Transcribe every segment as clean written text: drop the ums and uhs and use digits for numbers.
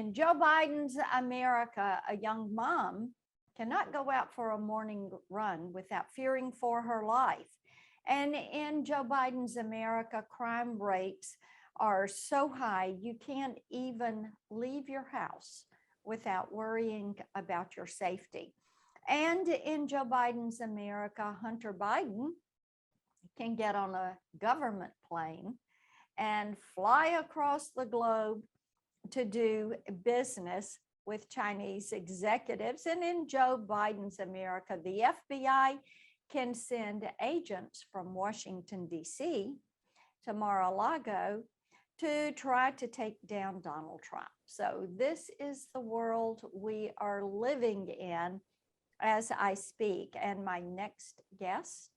In Joe Biden's America, a young mom cannot go out for a morning run without fearing for her life. And in Joe Biden's America, crime rates are so high, you can't even leave your house without worrying about your safety. And in Joe Biden's America, Hunter Biden can get on a government plane and fly across the globe to do business with Chinese executives. And in Joe Biden's America, the FBI can send agents from Washington, D.C. to Mar-a-Lago to try to take down Donald Trump. So this is the world we are living in as I speak. And my next guest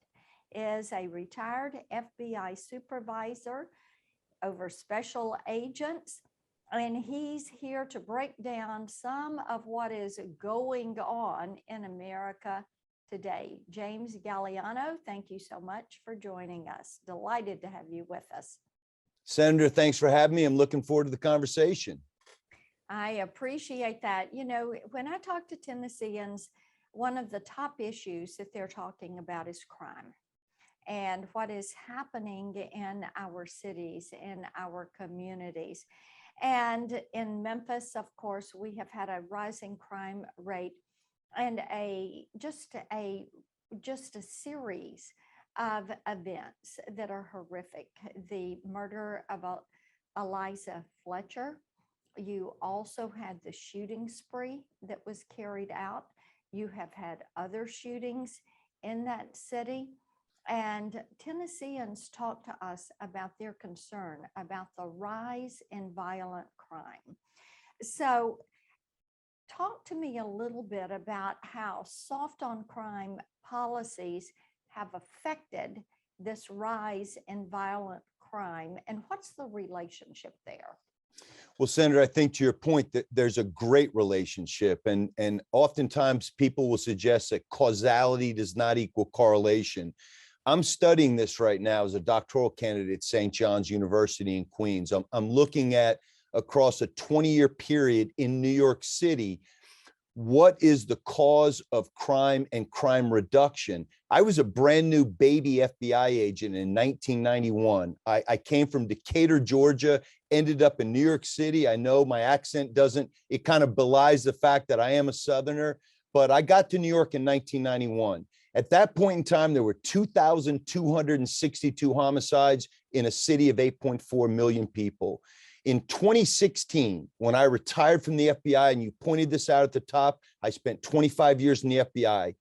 is a retired FBI supervisor over special agents. And he's here to break down some of what is going on in America today. James Gagliano, thank you so much for joining us. Delighted to have you with us. Senator, thanks for having me. I'm looking forward to the conversation. I appreciate that. You know, when I talk to Tennesseans, one of the top issues that they're talking about is crime and what is happening in our cities, in our communities. And in Memphis, of course, we have had a rising crime rate and just a series of events that are horrific. The murder of Eliza Fletcher. You also had the shooting spree that was carried out. You have had other shootings in that city. And Tennesseans talk to us about their concern about the rise in violent crime. So talk to me a little bit about how soft on crime policies have affected this rise in violent crime, and what's the relationship there? Well, Senator, I think to your point that there's a great relationship, and oftentimes people will suggest that causality does not equal correlation. I'm studying this right now as a doctoral candidate at St. John's University in Queens. I'm looking at across a 20-year period in New York City, what is the cause of crime and crime reduction? I was a brand new baby FBI agent in 1991. I came from Decatur, Georgia, ended up in New York City. I know my accent it kind of belies the fact that I am a Southerner, but I got to New York in 1991. At that point in time, there were 2,262 homicides in a city of 8.4 million people. In 2016, when I retired from the FBI, and you pointed this out at the top, I spent 25 years in the FBI.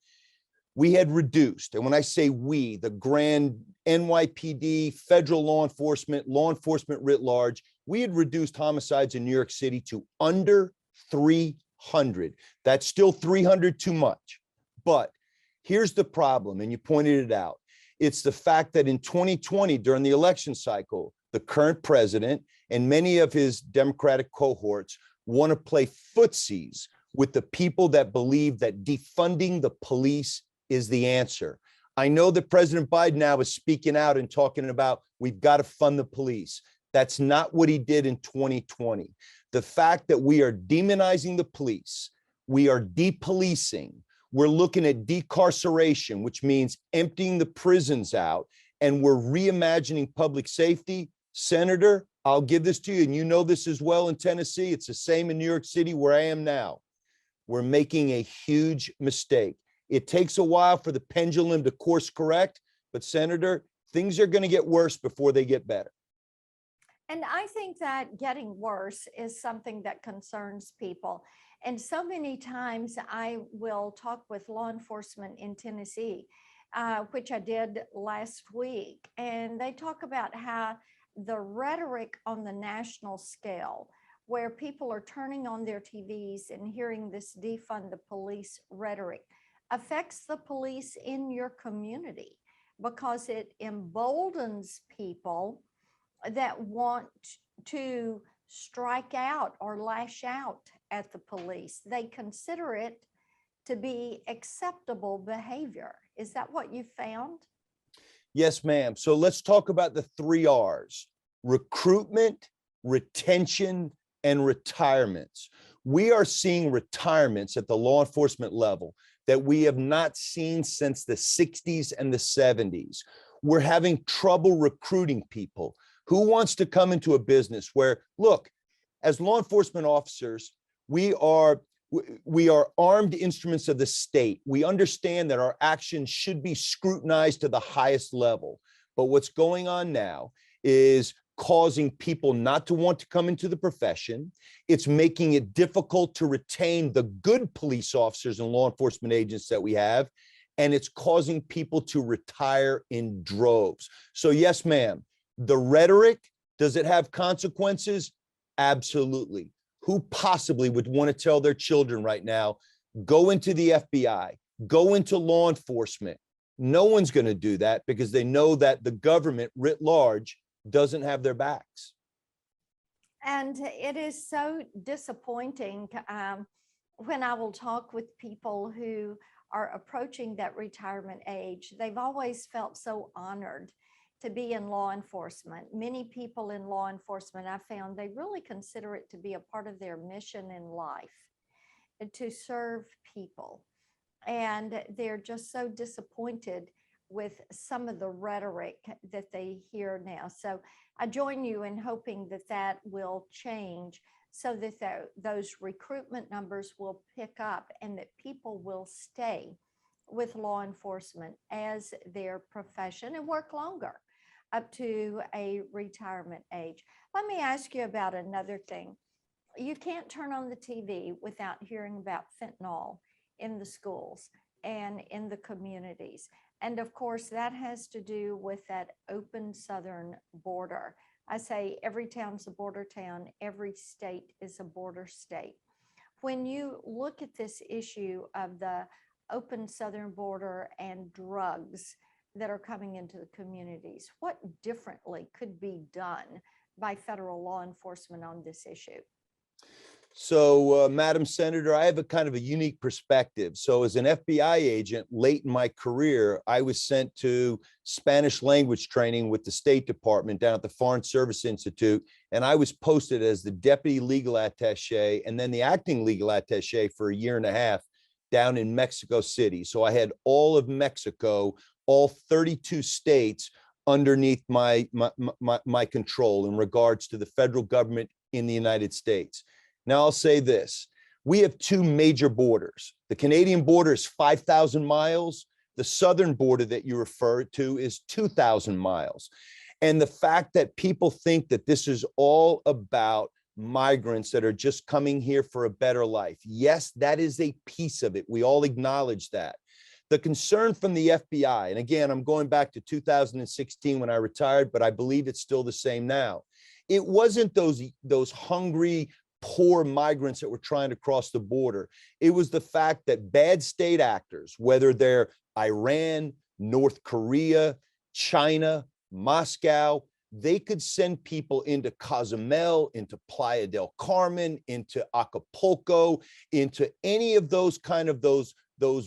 We had reduced, and when I say we, the grand NYPD, federal law enforcement writ large, we had reduced homicides in New York City to under 300. That's still 300 too much. But here's the problem, and you pointed it out. It's the fact that in 2020, during the election cycle, the current president and many of his Democratic cohorts want to play footsies with the people that believe that defunding the police is the answer. I know that President Biden now is speaking out and talking about we've got to fund the police. That's not what he did in 2020. The fact that we are demonizing the police, we are depolicing, we're looking at decarceration, which means emptying the prisons out, and we're reimagining public safety. Senator, I'll give this to you, and you know this as well in Tennessee. It's the same in New York City where I am now. We're making a huge mistake. It takes a while for the pendulum to course correct, but Senator, things are going to get worse before they get better. And I think that getting worse is something that concerns people. And so many times I will talk with law enforcement in Tennessee, which I did last week, and they talk about how the rhetoric on the national scale, where people are turning on their TVs and hearing this defund the police rhetoric, affects the police in your community because it emboldens people that want to strike out or lash out at the police. They consider it to be acceptable behavior. Is that what you found? Yes, ma'am. So let's talk about the 3 R's: recruitment, retention, and retirements. We are seeing retirements at the law enforcement level that we have not seen since the 60s and the 70s. We're having trouble recruiting people. Who wants to come into a business where, look, as law enforcement officers, we are armed instruments of the state. We understand that our actions should be scrutinized to the highest level. But what's going on now is causing people not to want to come into the profession. It's making it difficult to retain the good police officers and law enforcement agents that we have. And it's causing people to retire in droves. So yes, ma'am, the rhetoric, does it have consequences? Absolutely. Who possibly would want to tell their children right now, go into the FBI, go into law enforcement? No one's going to do that because they know that the government writ large doesn't have their backs. And it is so disappointing when I will talk with people who are approaching that retirement age. They've always felt so honored to be in law enforcement. Many people in law enforcement, I found, they really consider it to be a part of their mission in life, to serve people. And they're just so disappointed with some of the rhetoric that they hear now. So I join you in hoping that that will change so that those recruitment numbers will pick up and that people will stay with law enforcement as their profession and work longer up to a retirement age. Let me ask you about another thing. You can't turn on the TV without hearing about fentanyl in the schools and in the communities. And of course, that has to do with that open southern border. I say every town's a border town, every state is a border state. When you look at this issue of the open southern border and drugs that are coming into the communities, what differently could be done by federal law enforcement on this issue? So, Madam Senator, I have a kind of a unique perspective. So as an FBI agent late in my career, I was sent to Spanish language training with the State Department down at the Foreign Service Institute. And I was posted as the deputy legal attaché and then the acting legal attaché for a year and a half down in Mexico City. So I had all of Mexico, all 32 states underneath my control in regards to the federal government in the United States. Now, I'll say this. We have two major borders. The Canadian border is 5,000 miles. The southern border that you refer to is 2,000 miles. And the fact that people think that this is all about migrants that are just coming here for a better life. Yes, that is a piece of it. We all acknowledge that. The concern from the FBI, and again, I'm going back to 2016 when I retired, but I believe it's still the same now. It wasn't those hungry, poor migrants that were trying to cross the border. It was the fact that bad state actors, whether they're Iran, North Korea, China, Moscow, they could send people into Cozumel, into Playa del Carmen, into Acapulco, into any of those kind of those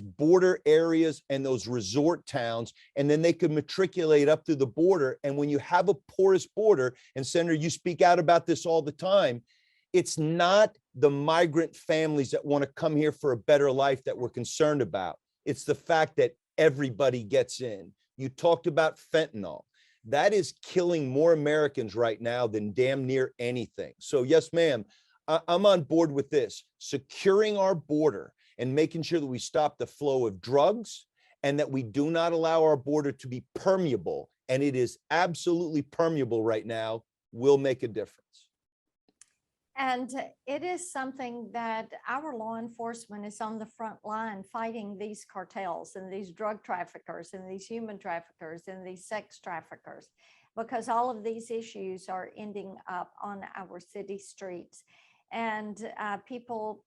border areas and those resort towns, and then they could matriculate up through the border. And when you have a porous border, and Senator, you speak out about this all the time, it's not the migrant families that want to come here for a better life that we're concerned about. It's the fact that everybody gets in. You talked about fentanyl. That is killing more Americans right now than damn near anything. So yes, ma'am, I'm on board with this. Securing our border and making sure that we stop the flow of drugs and that we do not allow our border to be permeable, and it is absolutely permeable right now, will make a difference. And it is something that our law enforcement is on the front line fighting these cartels and these drug traffickers and these human traffickers and these sex traffickers, because all of these issues are ending up on our city streets. And people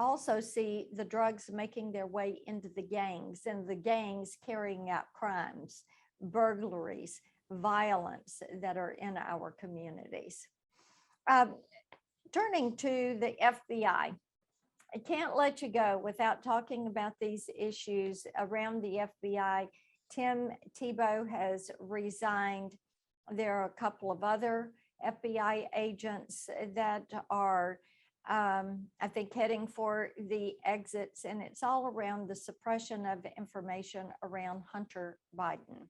also see the drugs making their way into the gangs and the gangs carrying out crimes, burglaries, violence that are in our communities. Turning to the FBI, I can't let you go without talking about these issues around the FBI. Tim Tebow has resigned. There are a couple of other FBI agents that are, I think, heading for the exits, and it's all around the suppression of information around Hunter Biden.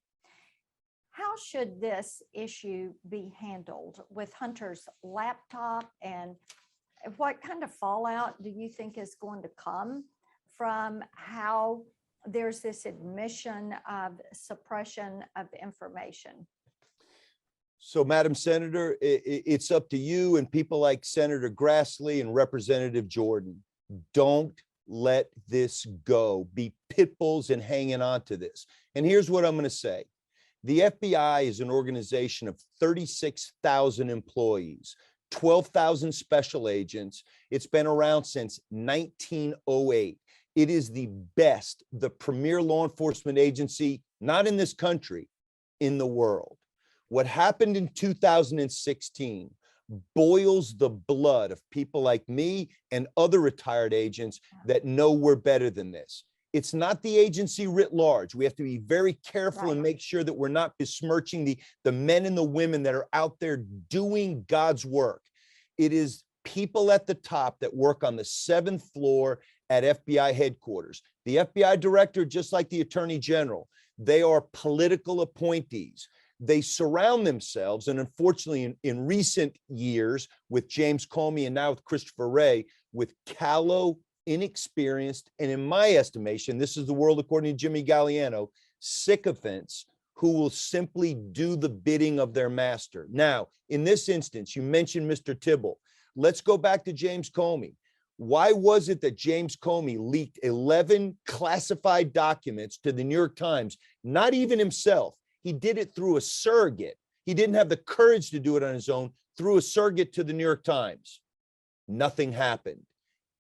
How should this issue be handled with Hunter's laptop, and what kind of fallout do you think is going to come from how there's this admission of suppression of information? So, Madam Senator, it's up to you and people like Senator Grassley and Representative Jordan. Don't let this go. Be pit bulls and hanging on to this. And here's what I'm going to say. The FBI is an organization of 36,000 employees, 12,000 special agents. It's been around since 1908. It is the best, the premier law enforcement agency, not in this country, in the world. What happened in 2016 boils the blood of people like me and other retired agents that know we're better than this. It's not the agency writ large. We have to be very careful and make sure that we're not besmirching the men and the women that are out there doing God's work. It is people at the top that work on the 7th floor at FBI headquarters. The FBI director, just like the Attorney General, they are political appointees. They surround themselves, and unfortunately in recent years with James Comey and now with Christopher Wray, with callow, inexperienced, and in my estimation, this is the world according to Jimmy Gagliano, sycophants who will simply do the bidding of their master. Now, in this instance, you mentioned Mr. Tibble. Let's go back to James Comey. Why was it that James Comey leaked 11 classified documents to the New York Times? Not even himself. He did it through a surrogate. He didn't have the courage to do it on his own, through a surrogate to the New York Times. Nothing happened.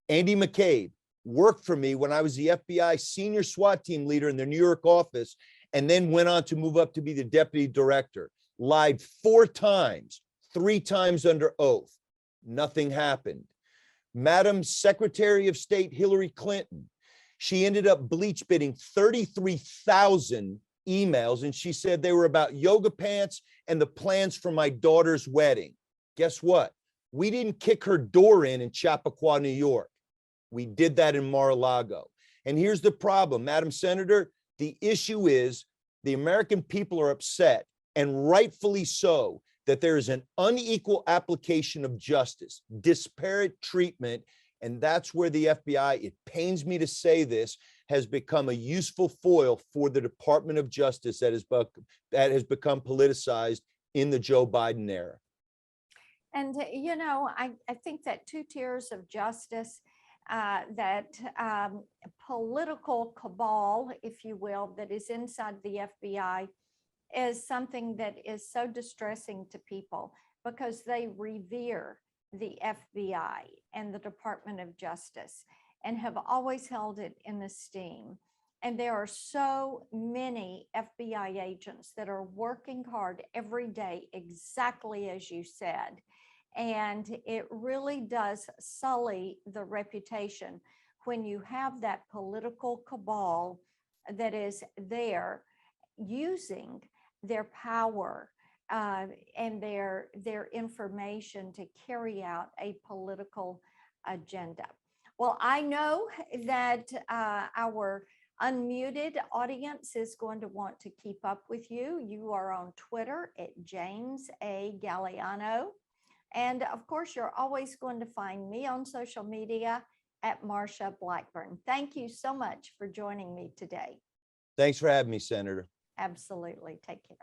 Andy McCabe worked for me when I was the FBI senior SWAT team leader in their New York office, and then went on to move up to be the deputy director. Lied 4 times, 3 times under oath. Nothing happened. Madam Secretary of State Hillary Clinton, she ended up bleach bidding 33,000 emails, and she said they were about yoga pants and the plans for my daughter's wedding. Guess what? We didn't kick her door in Chappaqua, New York. We did that in Mar-a-Lago. And here's the problem, Madam Senator, the issue is the American people are upset, and rightfully so, that there is an unequal application of justice, disparate treatment, and that's where the FBI, it pains me to say this, has become a useful foil for the Department of Justice that has become politicized in the Joe Biden era. And, you know, I think that 2 tiers of justice, that political cabal, if you will, that is inside the FBI is something that is so distressing to people, because they revere the FBI and the Department of Justice and have always held it in esteem. And there are so many FBI agents that are working hard every day, exactly as you said. And it really does sully the reputation when you have that political cabal that is there using their power and their information to carry out a political agenda. Well, I know that our unmuted audience is going to want to keep up with you. You are on Twitter at James A. Gagliano. And of course, you're always going to find me on social media at Marsha Blackburn. Thank you so much for joining me today. Thanks for having me, Senator. Absolutely. Take care.